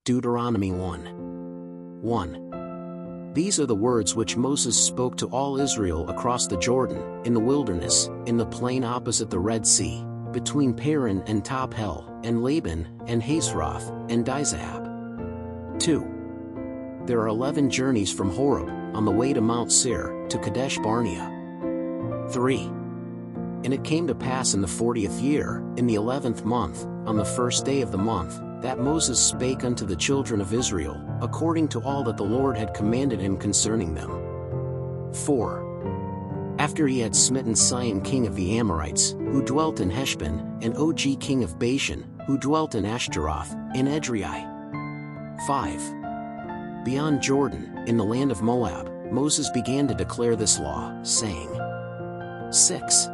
Deuteronomy 1. These are the words which Moses spoke to all Israel across the Jordan, in the wilderness, in the plain opposite the Red Sea, between Paran and Tophel, and Laban, and Hazeroth, and Dizahab. 2. There are 11 journeys from Horeb, on the way to Mount Seir, to Kadesh Barnea. 3. And it came to pass in the 40th year, in the 11th month, on the first day of the month, that Moses spake unto the children of Israel, according to all that the Lord had commanded him concerning them. 4. After he had smitten Sihon king of the Amorites, who dwelt in Heshbon, and Og king of Bashan, who dwelt in Ashtaroth, in Edrei. 5. Beyond Jordan, in the land of Moab, Moses began to declare this law, saying, 6.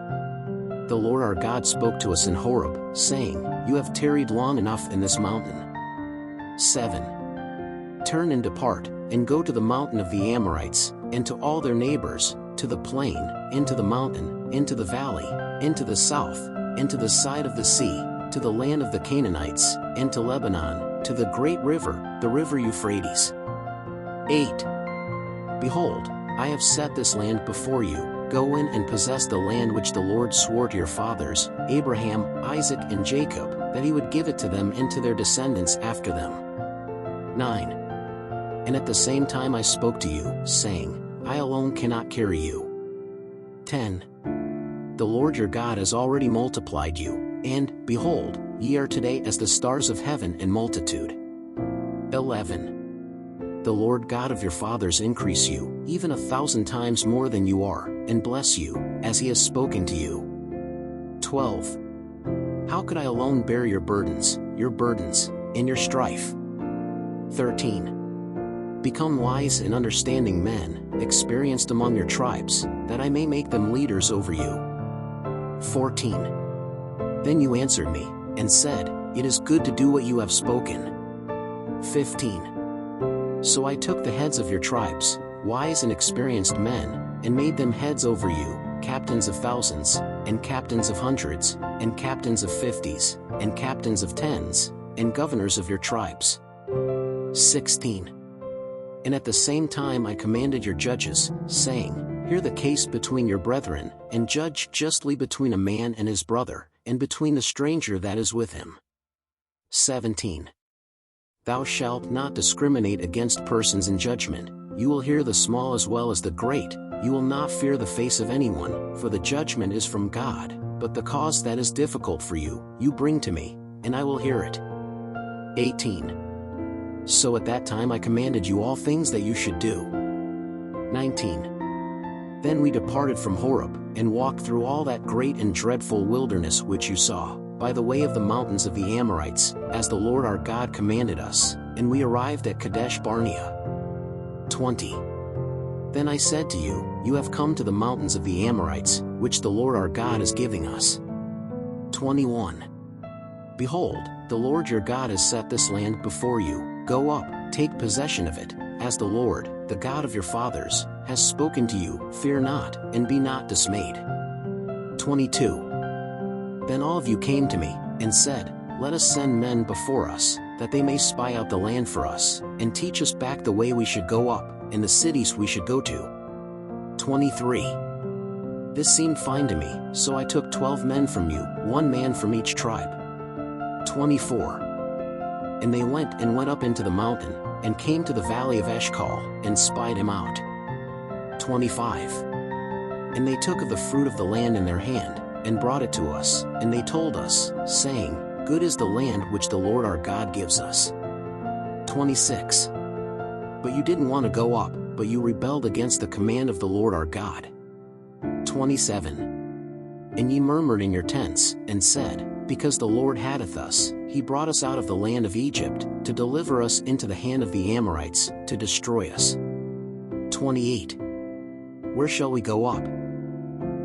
The Lord our God spoke to us in Horeb, saying, You have tarried long enough in this mountain. 7. Turn and depart, and go to the mountain of the Amorites, and to all their neighbors, to the plain, into the mountain, into the valley, into the south, into the side of the sea, to the land of the Canaanites, and to Lebanon, to the great river, the river Euphrates. 8. Behold, I have set this land before you. Go in and possess the land which the Lord swore to your fathers, Abraham, Isaac, and Jacob, that he would give it to them and to their descendants after them. 9. And at the same time I spoke to you, saying, I alone cannot carry you. 10. The Lord your God has already multiplied you, and, behold, ye are today as the stars of heaven in multitude. 11. The Lord God of your fathers increase you, even 1,000 times more than you are, and bless you, as he has spoken to you. 12. How could I alone bear your burdens, and your strife? 13. Become wise and understanding men, experienced among your tribes, that I may make them leaders over you. 14. Then you answered me, and said, It is good to do what you have spoken. 15. So I took the heads of your tribes, wise and experienced men, and made them heads over you, captains of thousands, and captains of hundreds, and captains of 50s, and captains of 10s, and governors of your tribes. 16. And at the same time I commanded your judges, saying, Hear the case between your brethren, and judge justly between a man and his brother, and between the stranger that is with him. 17. Thou shalt not discriminate against persons in judgment, you will hear the small as well as the great, you will not fear the face of anyone, for the judgment is from God, but the cause that is difficult for you, you bring to me, and I will hear it. 18. So at that time I commanded you all things that you should do. 19. Then we departed from Horeb, and walked through all that great and dreadful wilderness which you saw, by the way of the mountains of the Amorites, as the Lord our God commanded us, and we arrived at Kadesh Barnea. 20. Then I said to you, You have come to the mountains of the Amorites, which the Lord our God is giving us. 21. Behold, the Lord your God has set this land before you, go up, take possession of it, as the Lord, the God of your fathers, has spoken to you, fear not, and be not dismayed. 22. Then all of you came to me, and said, Let us send men before us, that they may spy out the land for us, and teach us back the way we should go up, and the cities we should go to. 23. This seemed fine to me, so I took 12 men from you, 1 man from each tribe. 24. And they went up into the mountain, and came to the valley of Eshcol, and spied him out. 25. And they took of the fruit of the land in their hand, and brought it to us, and they told us, saying, Good is the land which the Lord our God gives us. 26. But you didn't want to go up, but you rebelled against the command of the Lord our God. 27. And ye murmured in your tents, and said, Because the Lord hateth us, he brought us out of the land of Egypt, to deliver us into the hand of the Amorites, to destroy us. 28. Where shall we go up?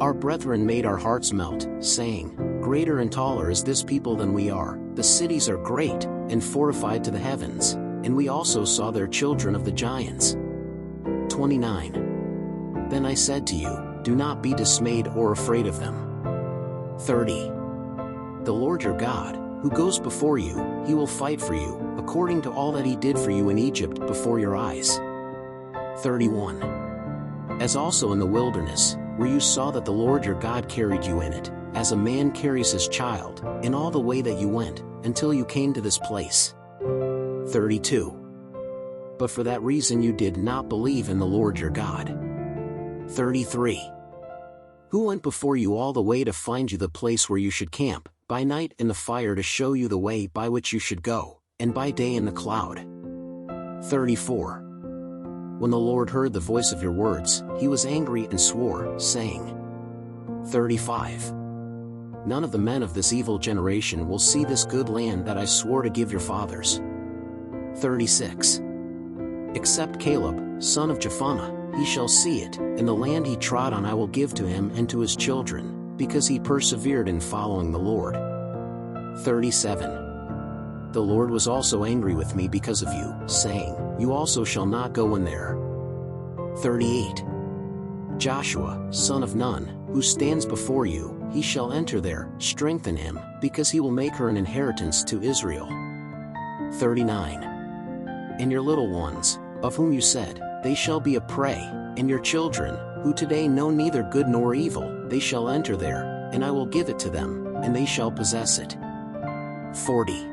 Our brethren made our hearts melt, saying, Greater and taller is this people than we are, the cities are great, and fortified to the heavens, and we also saw their children of the giants. 29. Then I said to you, Do not be dismayed or afraid of them. 30. The Lord your God, who goes before you, he will fight for you, according to all that he did for you in Egypt before your eyes. 31. As also in the wilderness, where you saw that the Lord your God carried you in it, as a man carries his child, in all the way that you went, until you came to this place. 32. But for that reason you did not believe in the Lord your God. 33. Who went before you all the way to find you the place where you should camp, by night in the fire to show you the way by which you should go, and by day in the cloud. 34. When the Lord heard the voice of your words, he was angry and swore, saying. 35. None of the men of this evil generation will see this good land that I swore to give your fathers. 36. Except Caleb, son of Jephunneh, he shall see it, and the land he trod on I will give to him and to his children, because he persevered in following the Lord. 37. The Lord was also angry with me because of you, saying, You also shall not go in there. 38. Joshua, son of Nun, who stands before you, he shall enter there, strengthen him, because he will make her an inheritance to Israel. 39. And your little ones, of whom you said, They shall be a prey, and your children, who today know neither good nor evil, they shall enter there, and I will give it to them, and they shall possess it. 40.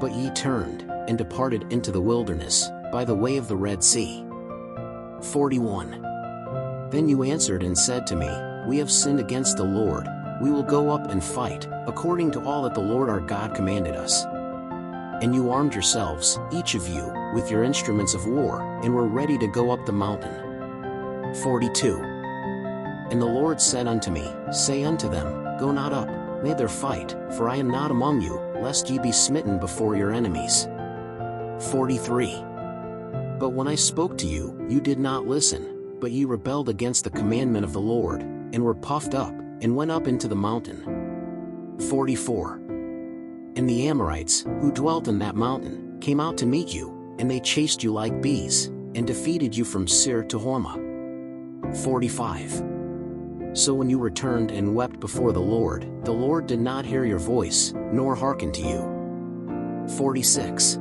But ye turned, and departed into the wilderness, by the way of the Red Sea. 41. Then you answered and said to me, We have sinned against the Lord, we will go up and fight, according to all that the Lord our God commanded us. And you armed yourselves, each of you, with your instruments of war, and were ready to go up the mountain. 42. And the Lord said unto me, Say unto them, Go not up, neither fight, for I am not among you, lest ye be smitten before your enemies. 43. But when I spoke to you, you did not listen, but ye rebelled against the commandment of the Lord, and were puffed up, and went up into the mountain. 44. And the Amorites, who dwelt in that mountain, came out to meet you, and they chased you like bees, and defeated you from Seir to Hormah. 45. So when you returned and wept before the Lord did not hear your voice, nor hearken to you. 46.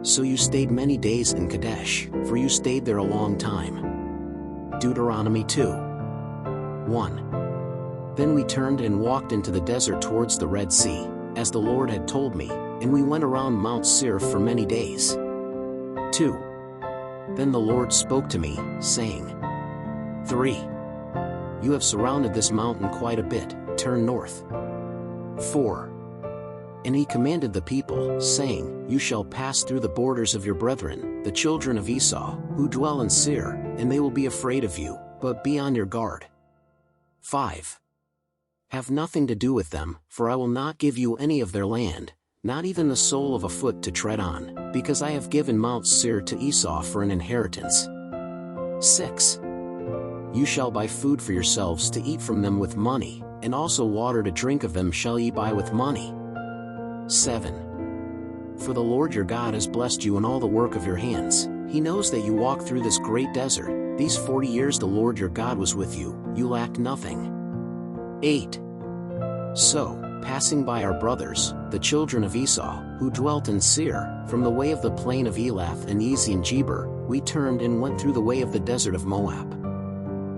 So you stayed many days in Kadesh, for you stayed there a long time. Deuteronomy 2. 1. Then we turned and walked into the desert towards the Red Sea, as the Lord had told me, and we went around Mount Seir for many days. 2. Then the Lord spoke to me, saying, 3. You have surrounded this mountain quite a bit, turn north. 4. And he commanded the people, saying, You shall pass through the borders of your brethren, the children of Esau, who dwell in Seir, and they will be afraid of you, but be on your guard. 5. Have nothing to do with them, for I will not give you any of their land, not even the sole of a foot to tread on, because I have given Mount Seir to Esau for an inheritance. 6. You shall buy food for yourselves to eat from them with money, and also water to drink of them shall ye buy with money. 7. For the Lord your God has blessed you in all the work of your hands. He knows that you walk through this great desert. These 40 years the Lord your God was with you, you lacked nothing. 8. So, passing by our brothers, the children of Esau, who dwelt in Seir, from the way of the plain of Elath and Ezion-Geber, we turned and went through the way of the desert of Moab.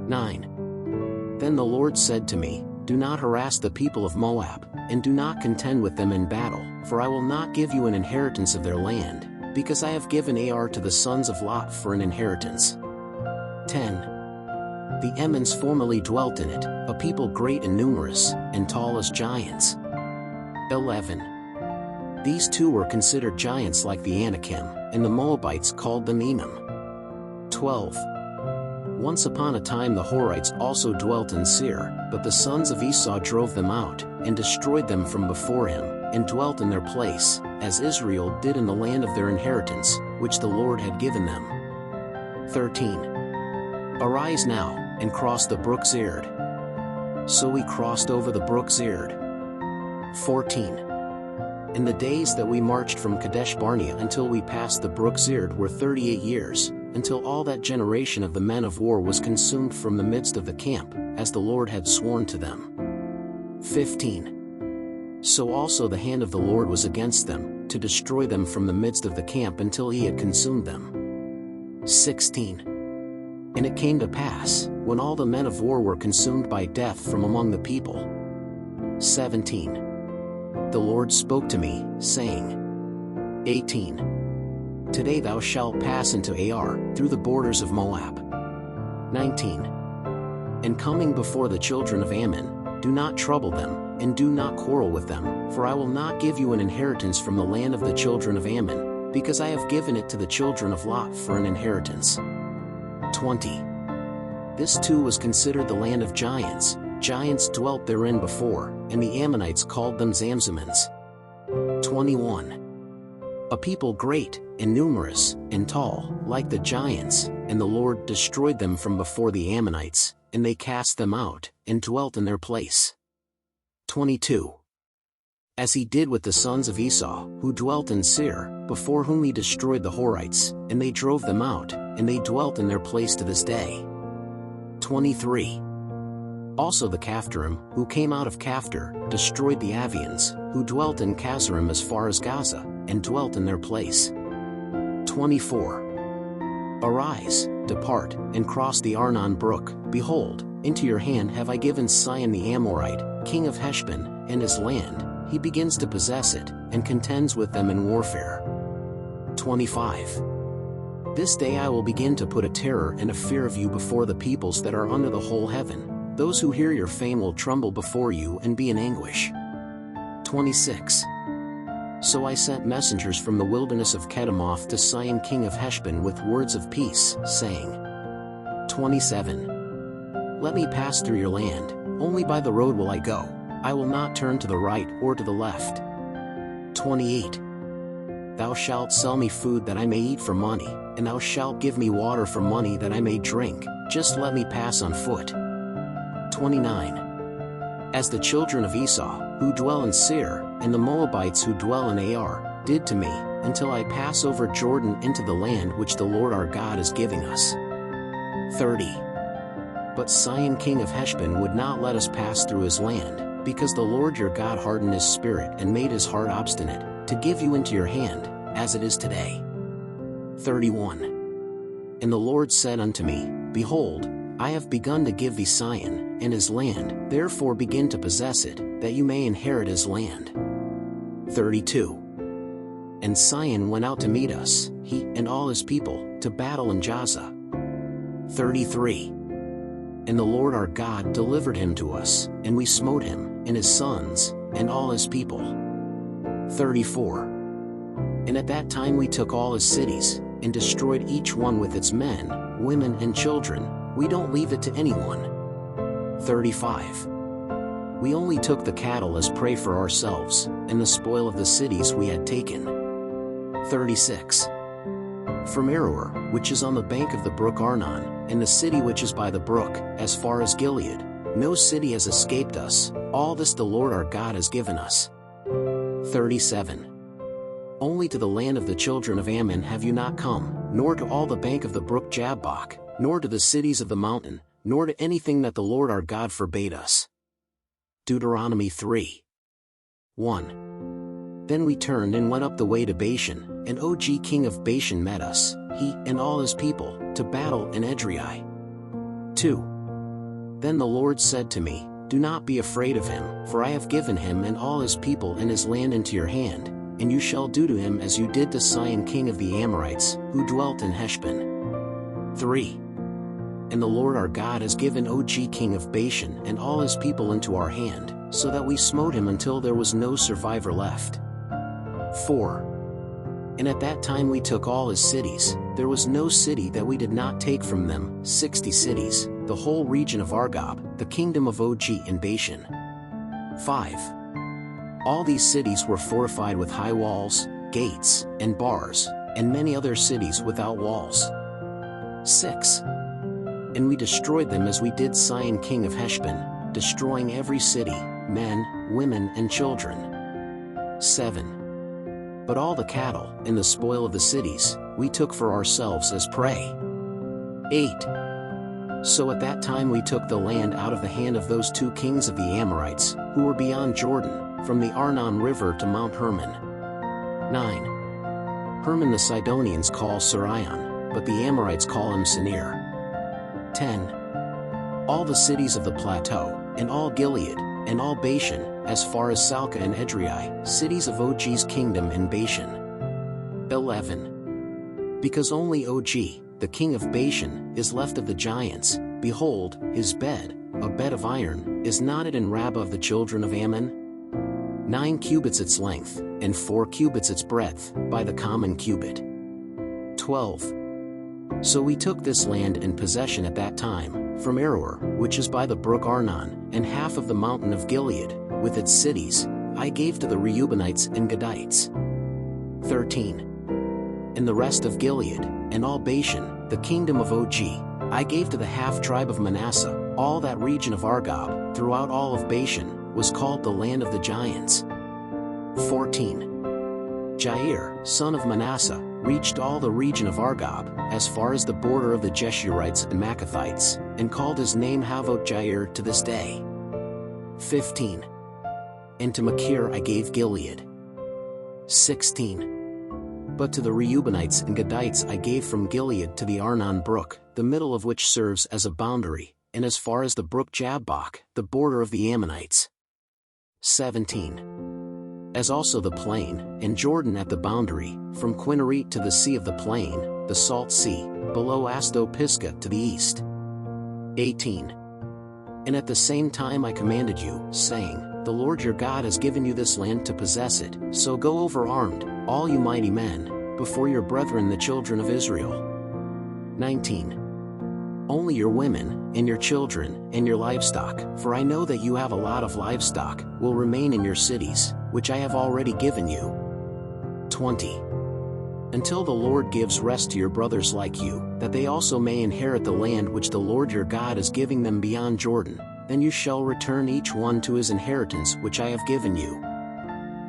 9. Then the Lord said to me, Do not harass the people of Moab, and do not contend with them in battle, for I will not give you an inheritance of their land, because I have given Ar to the sons of Lot for an inheritance. 10. The Emmons formerly dwelt in it, a people great and numerous, and tall as giants. 11. These two were considered giants like the Anakim, and the Moabites called them Enom. 12. Once upon a time the Horites also dwelt in Seir, but the sons of Esau drove them out, and destroyed them from before him, and dwelt in their place, as Israel did in the land of their inheritance, which the Lord had given them. 13. Arise now, and cross the brook Zered. So we crossed over the brook Zered. 14. In the days that we marched from Kadesh Barnea until we passed the brook Zered were 38 years, until all that generation of the men of war was consumed from the midst of the camp, as the Lord had sworn to them. 15. So also the hand of the Lord was against them, to destroy them from the midst of the camp until he had consumed them. 16. And it came to pass, when all the men of war were consumed by death from among the people. 17. The Lord spoke to me, saying, 18. Today thou shalt pass into Ar, through the borders of Moab. 19. And coming before the children of Ammon, do not trouble them, and do not quarrel with them, for I will not give you an inheritance from the land of the children of Ammon, because I have given it to the children of Lot for an inheritance. 20. This too was considered the land of giants. Giants dwelt therein before, and the Ammonites called them Zamzumans. 21. A people great, and numerous, and tall, like the giants, and the Lord destroyed them from before the Ammonites, and they cast them out, and dwelt in their place. 22. As he did with the sons of Esau, who dwelt in Seir, before whom he destroyed the Horites, and they drove them out, and they dwelt in their place to this day. 23. Also the Caphtorim, who came out of Caphtor, destroyed the Avians, who dwelt in Kazarim as far as Gaza, and dwelt in their place. 24. Arise, depart, and cross the Arnon brook. Behold, into your hand have I given Sihon the Amorite, king of Heshbon, and his land. He begins to possess it, and contends with them in warfare. 25. This day I will begin to put a terror and a fear of you before the peoples that are under the whole heaven. Those who hear your fame will tremble before you and be in anguish. 26. So I sent messengers from the wilderness of Kedemoth to Sihon king of Heshbon with words of peace, saying, 27. Let me pass through your land, only by the road will I go. I will not turn to the right or to the left. 28. Thou shalt sell me food that I may eat for money, and thou shalt give me water for money that I may drink, just let me pass on foot. 29. As the children of Esau, who dwell in Seir, and the Moabites who dwell in Ar, did to me, until I pass over Jordan into the land which the Lord our God is giving us. 30. But Sihon king of Heshbon would not let us pass through his land, because the Lord your God hardened his spirit and made his heart obstinate, to give you into your hand, as it is today. 31. And the Lord said unto me, Behold, I have begun to give thee Sihon, and his land, therefore begin to possess it, that you may inherit his land. 32. And Sihon went out to meet us, he and all his people, to battle in Jaza. 33. And the Lord our God delivered him to us, and we smote him, and his sons, and all his people. 34. And at that time we took all his cities, and destroyed each one with its men, women and children, we don't leave it to anyone. 35. We only took the cattle as prey for ourselves, and the spoil of the cities we had taken. 36. From Aroer, which is on the bank of the brook Arnon, and the city which is by the brook, as far as Gilead, no city has escaped us, all this the Lord our God has given us. 37. Only to the land of the children of Ammon have you not come, nor to all the bank of the brook Jabbok, nor to the cities of the mountain, nor to anything that the Lord our God forbade us. Deuteronomy 3. 1. Then we turned and went up the way to Bashan, and Og king of Bashan met us, he and all his people, to battle in Edrei. 2. Then the Lord said to me, Do not be afraid of him, for I have given him and all his people and his land into your hand, and you shall do to him as you did to Sihon king of the Amorites, who dwelt in Heshbon. 3. And the Lord our God has given Og king of Bashan and all his people into our hand, so that we smote him until there was no survivor left. 4. And at that time we took all his cities, there was no city that we did not take from them, 60 cities, the whole region of Argob, the kingdom of Og in Bashan. 5. All these cities were fortified with high walls, gates, and bars, and many other cities without walls. 6. And we destroyed them as we did Sihon king of Heshbon, destroying every city, men, women and children. 7. But all the cattle, and the spoil of the cities, we took for ourselves as prey. 8. So at that time we took the land out of the hand of those 2 kings of the Amorites, who were beyond Jordan, from the Arnon River to Mount Hermon. 9. Hermon the Sidonians call Sirion, but the Amorites call him Senir. 10. All the cities of the plateau, and all Gilead, and all Bashan, as far as Salca and Edrei, cities of Og's kingdom in Bashan. 11. Because only Og, the king of Bashan, is left of the giants, behold, his bed, a bed of iron, is knotted in Rabbah of the children of Ammon. 9 cubits its length, and 4 cubits its breadth, by the common cubit. 12. So we took this land in possession at that time, from Aroer, which is by the brook Arnon, and half of the mountain of Gilead, with its cities, I gave to the Reubenites and Gadites. 13. And the rest of Gilead, and all Bashan, the kingdom of Og, I gave to the half-tribe of Manasseh. All that region of Argob, throughout all of Bashan, was called the land of the giants. 14. Jair, son of Manasseh, reached all the region of Argob, as far as the border of the Jeshurites and Maccathites, and called his name Havot Jair to this day. 15. And to Machir I gave Gilead. 16. But to the Reubenites and Gadites I gave from Gilead to the Arnon brook, the middle of which serves as a boundary, and as far as the brook Jabbok, the border of the Ammonites. 17. As also the plain, and Jordan at the boundary, from Quinneret to the sea of the plain, the salt sea, below Asto-Pisgah to the east. 18. And at the same time I commanded you, saying, The Lord your God has given you this land to possess it, so go over armed, all you mighty men, before your brethren the children of Israel. 19. Only your women, and your children, and your livestock, for I know that you have a lot of livestock, will remain in your cities, which I have already given you. 20. Until the Lord gives rest to your brothers like you, that they also may inherit the land which the Lord your God is giving them beyond Jordan, then you shall return each one to his inheritance which I have given you.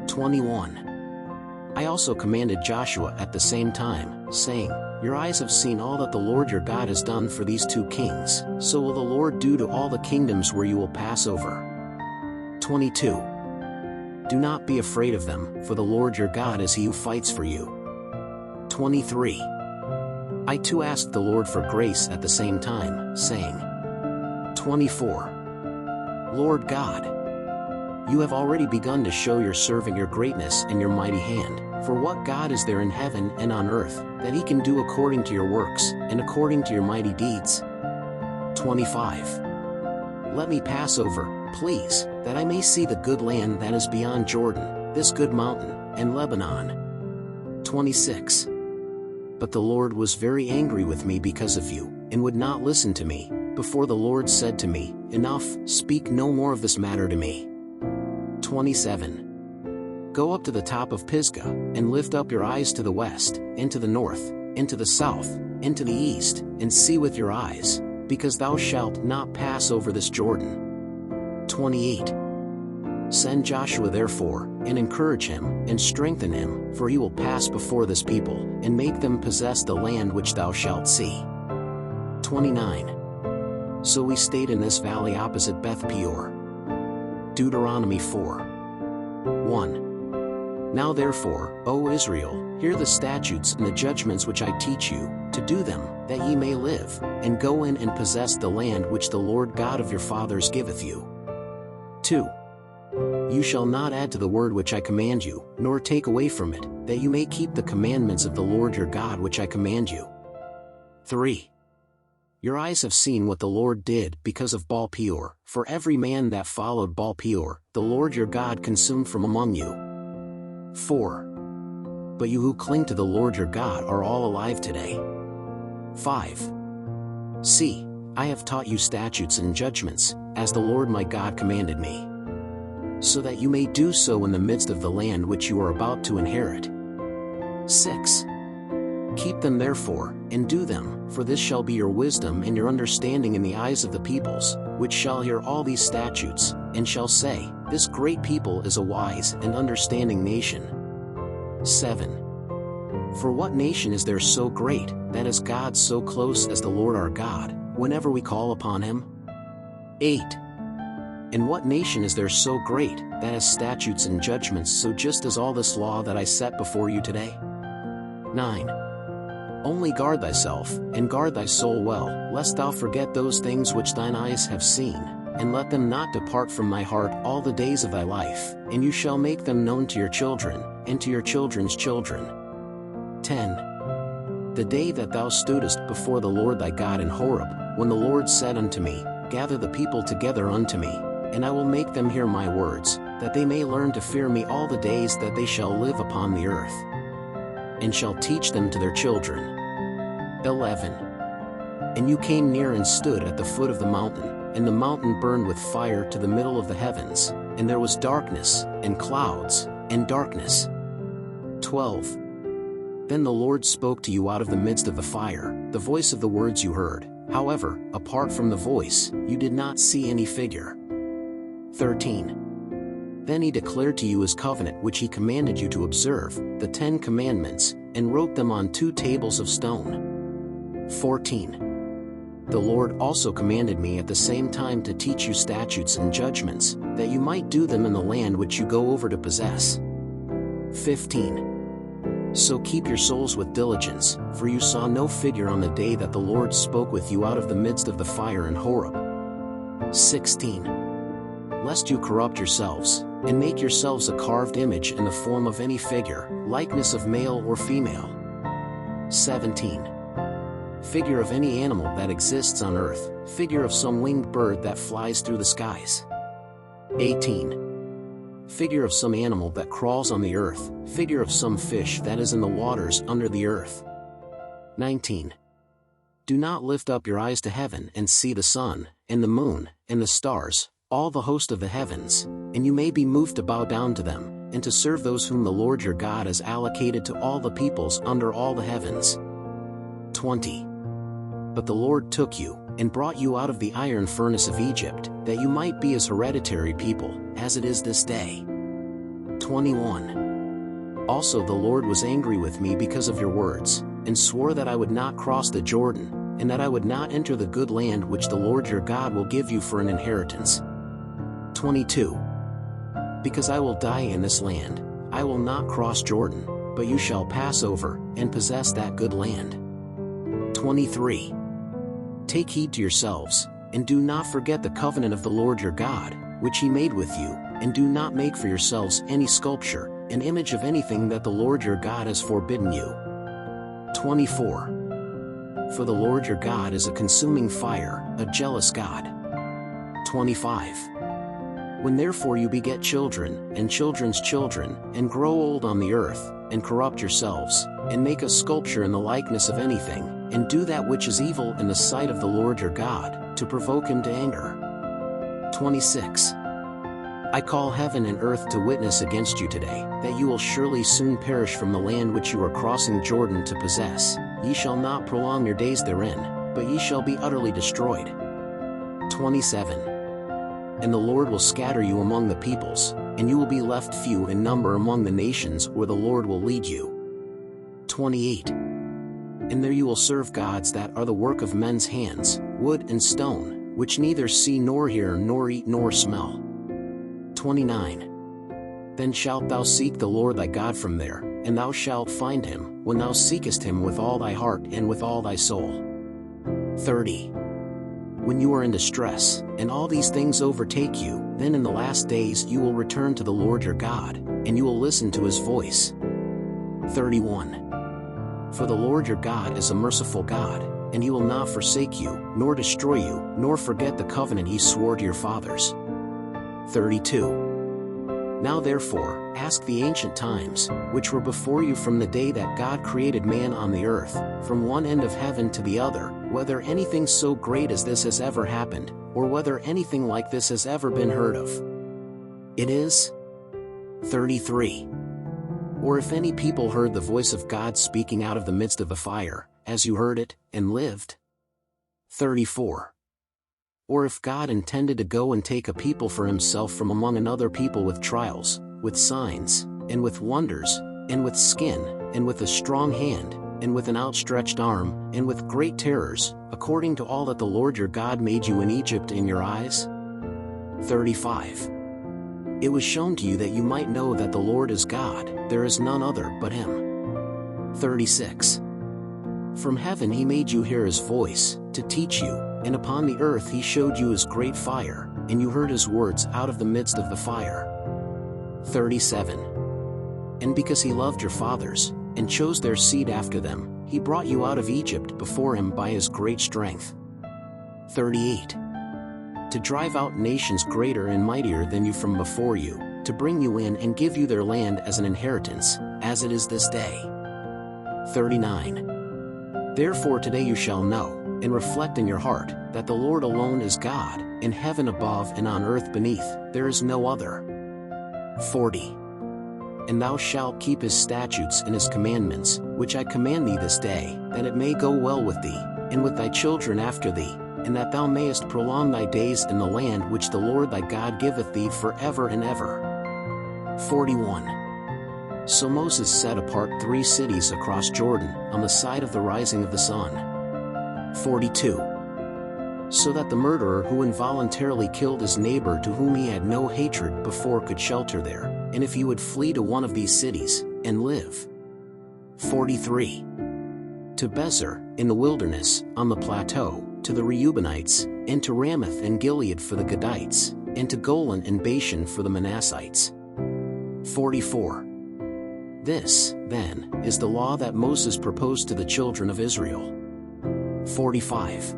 21. I also commanded Joshua at the same time, saying, Your eyes have seen all that the Lord your God has done for these 2 kings, so will the Lord do to all the kingdoms where you will pass over. 22. Do not be afraid of them, for the Lord your God is he who fights for you. 23. I too asked the Lord for grace at the same time, saying, 24. Lord God, you have already begun to show your servant your greatness and your mighty hand, for what God is there in heaven and on earth, that he can do according to your works, and according to your mighty deeds? 25. Let me pass over, please, that I may see the good land that is beyond Jordan, this good mountain, and Lebanon. 26. But the Lord was very angry with me because of you, and would not listen to me, before the Lord said to me, Enough, speak no more of this matter to me. 27. Go up to the top of Pisgah, and lift up your eyes to the west, and to the north, and to the south, and to the east, and see with your eyes, because thou shalt not pass over this Jordan. 28. Send Joshua therefore, and encourage him, and strengthen him, for he will pass before this people, and make them possess the land which thou shalt see. 29. So we stayed in this valley opposite Beth Peor. Deuteronomy 4. 1. Now therefore, O Israel, hear the statutes and the judgments which I teach you, to do them, that ye may live, and go in and possess the land which the Lord God of your fathers giveth you. 2. You shall not add to the word which I command you, nor take away from it, that you may keep the commandments of the Lord your God which I command you. 3. Your eyes have seen what the Lord did because of Baal Peor, for every man that followed Baal Peor, the Lord your God consumed from among you. 4. But you who cling to the Lord your God are all alive today. 5. See, I have taught you statutes and judgments, as the Lord my God commanded me, so that you may do so in the midst of the land which you are about to inherit. 6. Keep them therefore, and do them, for this shall be your wisdom and your understanding in the eyes of the peoples, which shall hear all these statutes, and shall say, This great people is a wise and understanding nation. 7. For what nation is there so great, that is God so close as the Lord our God, whenever we call upon him? 8. And what nation is there so great, that has statutes and judgments so just as all this law that I set before you today? 9. Only guard thyself, and guard thy soul well, lest thou forget those things which thine eyes have seen, and let them not depart from thy heart all the days of thy life, and you shall make them known to your children, and to your children's children. 10. The day that thou stoodest before the Lord thy God in Horeb, when the Lord said unto me, Gather the people together unto me, and I will make them hear my words, that they may learn to fear me all the days that they shall live upon the earth, and shall teach them to their children. 11. And you came near and stood at the foot of the mountain, and the mountain burned with fire to the middle of the heavens, and there was darkness, and clouds, and darkness. 12. Then the Lord spoke to you out of the midst of the fire, the voice of the words you heard, however, apart from the voice, you did not see any figure. 13. Then he declared to you his covenant which he commanded you to observe, the 10 commandments, and wrote them on 2 tables of stone. 14. The Lord also commanded me at the same time to teach you statutes and judgments, that you might do them in the land which you go over to possess. 15. So keep your souls with diligence, for you saw no figure on the day that the Lord spoke with you out of the midst of the fire in Horeb. 16. Lest you corrupt yourselves, and make yourselves a carved image in the form of any figure, likeness of male or female. 17. Figure of any animal that exists on earth, figure of some winged bird that flies through the skies. 18. Figure of some animal that crawls on the earth, figure of some fish that is in the waters under the earth. 19. Do not lift up your eyes to heaven and see the sun, and the moon, and the stars, all the host of the heavens, and you may be moved to bow down to them, and to serve those whom the Lord your God has allocated to all the peoples under all the heavens. 20. But the Lord took you, and brought you out of the iron furnace of Egypt, that you might be his hereditary people, as it is this day. 21. Also the Lord was angry with me because of your words, and swore that I would not cross the Jordan, and that I would not enter the good land which the Lord your God will give you for an inheritance. 22. Because I will die in this land, I will not cross Jordan, but you shall pass over, and possess that good land. 23. Take heed to yourselves, and do not forget the covenant of the Lord your God, which he made with you, and do not make for yourselves any sculpture, an image of anything that the Lord your God has forbidden you. 24. For the Lord your God is a consuming fire, a jealous God. 25. When therefore you beget children, and children's children, and grow old on the earth, and corrupt yourselves, and make a sculpture in the likeness of anything, and do that which is evil in the sight of the Lord your God, to provoke him to anger. 26. I call heaven and earth to witness against you today, that you will surely soon perish from the land which you are crossing Jordan to possess. Ye shall not prolong your days therein, but ye shall be utterly destroyed. 27. And the Lord will scatter you among the peoples, and you will be left few in number among the nations where the Lord will lead you. 28. And there you will serve gods that are the work of men's hands, wood and stone, which neither see nor hear nor eat nor smell. 29. Then shalt thou seek the Lord thy God from there, and thou shalt find him, when thou seekest him with all thy heart and with all thy soul. 30. When you are in distress, and all these things overtake you, then in the last days you will return to the Lord your God, and you will listen to his voice. 31. For the Lord your God is a merciful God, and he will not forsake you, nor destroy you, nor forget the covenant he swore to your fathers. 32. Now therefore, ask the ancient times, which were before you from the day that God created man on the earth, from one end of heaven to the other, whether anything so great as this has ever happened, or whether anything like this has ever been heard of. It is 33. Or if any people heard the voice of God speaking out of the midst of the fire, as you heard it, and lived. 34. Or if God intended to go and take a people for himself from among another people with trials, with signs, and with wonders, and with skin, and with a strong hand, and with an outstretched arm, and with great terrors, according to all that the Lord your God made you in Egypt in your eyes. 35. It was shown to you that you might know that the Lord is God, there is none other but Him. 36. From heaven He made you hear His voice, to teach you, and upon the earth He showed you His great fire, and you heard His words out of the midst of the fire. 37. And because He loved your fathers, and chose their seed after them, He brought you out of Egypt before Him by His great strength. 38. To drive out nations greater and mightier than you from before you, to bring you in and give you their land as an inheritance, as it is this day. 39. Therefore today you shall know, and reflect in your heart, that the Lord alone is God, in heaven above and on earth beneath, there is no other. 40. And thou shalt keep His statutes and His commandments, which I command thee this day, that it may go well with thee, and with thy children after thee, and that thou mayest prolong thy days in the land which the Lord thy God giveth thee forever and ever. 41. So Moses set apart 3 cities across Jordan, on the side of the rising of the sun. 42. So that the murderer who involuntarily killed his neighbor to whom he had no hatred before could shelter there, and if he would flee to one of these cities, and live. 43. To Bezer, in the wilderness, on the plateau, to the Reubenites, and to Ramoth and Gilead for the Gadites, and to Golan and Bashan for the Manassites. 44. This, then, is the law that Moses proposed to the children of Israel. 45.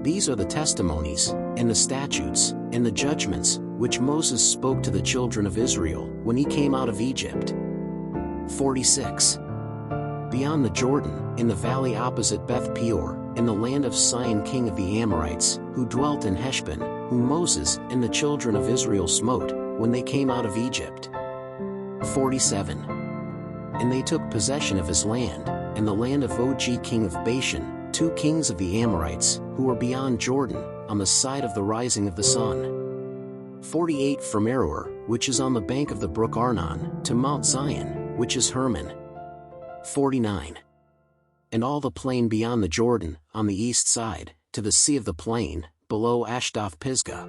These are the testimonies, and the statutes, and the judgments, which Moses spoke to the children of Israel, when he came out of Egypt. 46. Beyond the Jordan, in the valley opposite Beth Peor, in the land of Sihon king of the Amorites, who dwelt in Heshbon, whom Moses and the children of Israel smote, when they came out of Egypt. 47. And they took possession of his land, and the land of Og king of Bashan, 2 kings of the Amorites, who were beyond Jordan, on the side of the rising of the sun. 48 From Aroer, which is on the bank of the brook Arnon, to Mount Zion, which is Hermon. 49. And all the plain beyond the Jordan, on the east side, to the sea of the plain, below Ashdoth Pisgah.